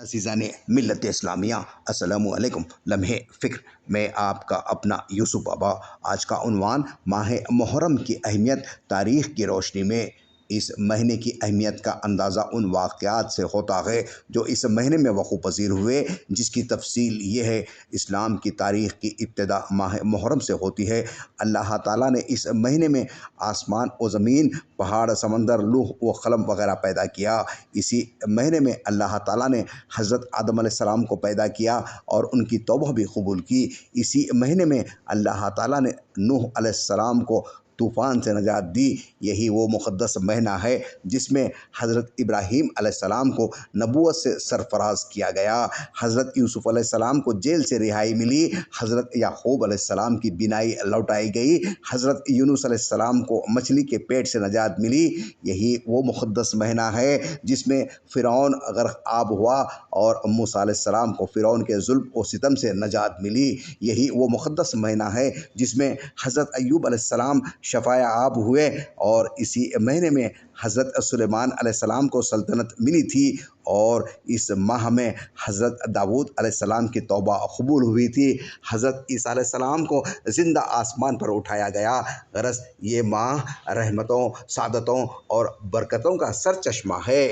عزیزان ملت اسلامیہ، السلام علیکم۔ لمحے فکر میں آپ کا اپنا یوسف بابا۔ آج کا عنوان ماہ محرم کی اہمیت۔ تاریخ کی روشنی میں اس مہینے کی اہمیت کا اندازہ ان واقعات سے ہوتا ہے جو اس مہینے میں وقوع پذیر ہوئے، جس کی تفصیل یہ ہے۔ اسلام کی تاریخ کی ابتدا ماہ محرم سے ہوتی ہے۔ اللہ تعالیٰ نے اس مہینے میں آسمان و زمین، پہاڑ، سمندر، لوح و قلم وغیرہ پیدا کیا۔ اسی مہینے میں اللہ تعالیٰ نے حضرت آدم علیہ السلام کو پیدا کیا اور ان کی توبہ بھی قبول کی۔ اسی مہینے میں اللہ تعالیٰ نے نوح علیہ السلام کو طوفان سے نجات دی۔ یہی وہ مقدس مہینہ ہے جس میں حضرت ابراہیم علیہ السلام کو نبوت سے سرفراز کیا گیا، حضرت یوسف علیہ السلام کو جیل سے رہائی ملی، حضرت یعقوب علیہ السلام کی بینائی لوٹائی گئی، حضرت یونس علیہ السلام کو مچھلی کے پیٹ سے نجات ملی۔ یہی وہ مقدس مہینہ ہے جس میں فرعون غرق آب ہوا اور موسیٰ علیہ السلام کو فرعون کے ظلم و ستم سے نجات ملی۔ یہی وہ مقدس مہینہ ہے جس میں حضرت ایوب علیہ السلام شفاء آب ہوئے اور اسی مہینے میں حضرت سلیمان علیہ السلام کو سلطنت ملی تھی، اور اس ماہ میں حضرت داؤد علیہ السلام کی توبہ قبول ہوئی تھی۔ حضرت عیسیٰ علیہ السلام کو زندہ آسمان پر اٹھایا گیا۔ غرض یہ ماہ رحمتوں، سعادتوں اور برکتوں کا سرچشمہ ہے۔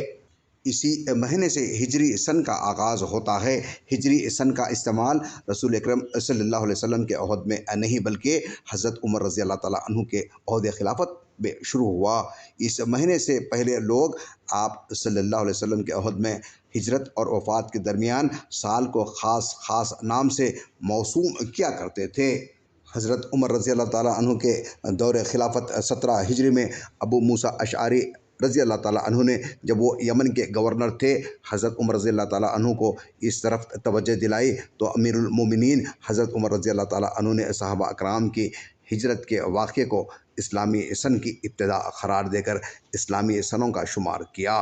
اسی مہینے سے ہجری سن کا آغاز ہوتا ہے۔ ہجری سن کا استعمال رسول اکرم صلی اللہ علیہ وسلم کے عہد میں نہیں بلکہ حضرت عمر رضی اللہ تعالیٰ عنہ کے عہد خلافت میں شروع ہوا۔ اس مہینے سے پہلے لوگ آپ صلی اللہ علیہ وسلم کے عہد میں ہجرت اور وفات کے درمیان سال کو خاص نام سے موسوم کیا کرتے تھے۔ حضرت عمر رضی اللہ تعالیٰ عنہ کے دور خلافت 17 ہجری میں ابو موسیٰ اشعری رضی اللہ تعالیٰ عنہ نے، جب وہ یمن کے گورنر تھے، حضرت عمر رضی اللہ تعالیٰ عنہ کو اس طرف توجہ دلائی تو امیر المومنین حضرت عمر رضی اللہ تعالیٰ عنہ نے صحابہ اکرام کی ہجرت کے واقعے کو اسلامی سن کی ابتدا قرار دے کر اسلامی سنوں کا شمار کیا،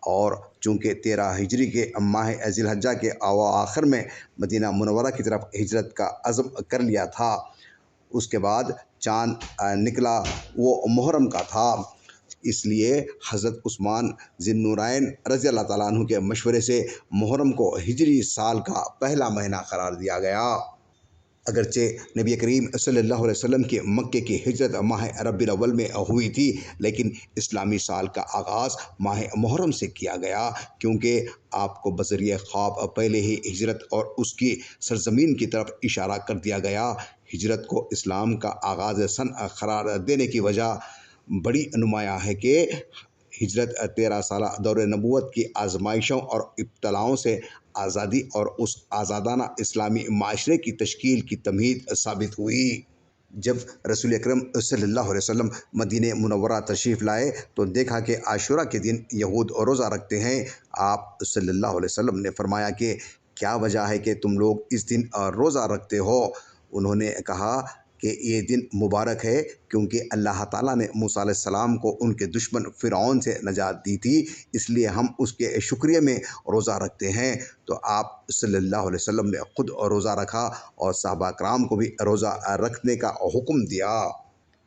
اور چونکہ 13 ہجری کے ماہ ذی الحجہ کے اواخر میں مدینہ منورہ کی طرف ہجرت کا عزم کر لیا تھا، اس کے بعد چاند نکلا وہ محرم کا تھا۔ اس لیے حضرت عثمان ذی النورین رضی اللہ تعالیٰ عنہ کے مشورے سے محرم کو ہجری سال کا پہلا مہینہ قرار دیا گیا۔ اگرچہ نبی کریم صلی اللہ علیہ وسلم کی مکے کی ہجرت ماہ ربیع الاول میں ہوئی تھی، لیکن اسلامی سال کا آغاز ماہ محرم سے کیا گیا، کیونکہ آپ کو بذریعہ خواب پہلے ہی ہجرت اور اس کی سرزمین کی طرف اشارہ کر دیا گیا۔ ہجرت کو اسلام کا آغاز سن قرار دینے کی وجہ بڑی نمایاں ہے کہ ہجرت 13 سالہ دور نبوت کی آزمائشوں اور ابتلاؤں سے آزادی اور اس آزادانہ اسلامی معاشرے کی تشکیل کی تمہید ثابت ہوئی۔ جب رسول اکرم صلی اللہ علیہ وسلم مدینہ منورہ تشریف لائے تو دیکھا کہ عاشورہ کے دن یہود روزہ رکھتے ہیں۔ آپ صلی اللہ علیہ وسلم نے فرمایا کہ کیا وجہ ہے کہ تم لوگ اس دن روزہ رکھتے ہو؟ انہوں نے کہا کہ یہ دن مبارک ہے کیونکہ اللہ تعالیٰ نے موسیٰ علیہ السلام کو ان کے دشمن فرعون سے نجات دی تھی، اس لیے ہم اس کے شکریہ میں روزہ رکھتے ہیں۔ تو آپ صلی اللہ علیہ وسلم نے خود روزہ رکھا اور صحابہ کرام کو بھی روزہ رکھنے کا حکم دیا۔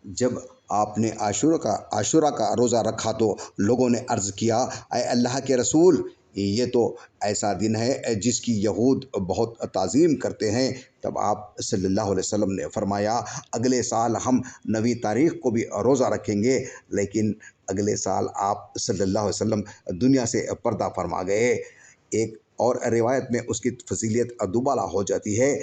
جب آپ نے عاشورہ کا روزہ رکھا تو لوگوں نے عرض کیا، اے اللہ کے رسول، یہ تو ایسا دن ہے جس کی یہود بہت تعظیم کرتے ہیں۔ تب آپ صلی اللہ علیہ وسلم نے فرمایا، اگلے سال ہم 9 تاریخ کو بھی روزہ رکھیں گے، لیکن اگلے سال آپ صلی اللہ علیہ وسلم دنیا سے پردہ فرما گئے۔ ایک اور روایت میں اس کی فضیلت دوبالا ہو جاتی ہے۔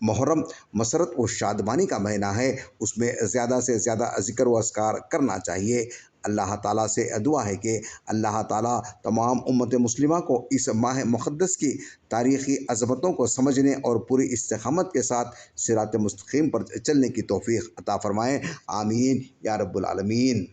محرم مسرت و شادمانی کا مہینہ ہے، اس میں زیادہ سے زیادہ ذکر و اذکار کرنا چاہیے۔ اللہ تعالیٰ سے دعا ہے کہ اللہ تعالیٰ تمام امت مسلمہ کو اس ماہ مقدس کی تاریخی عظمتوں کو سمجھنے اور پوری استقامت کے ساتھ صراط مستقیم پر چلنے کی توفیق عطا فرمائیں۔ آمین یا رب العالمین۔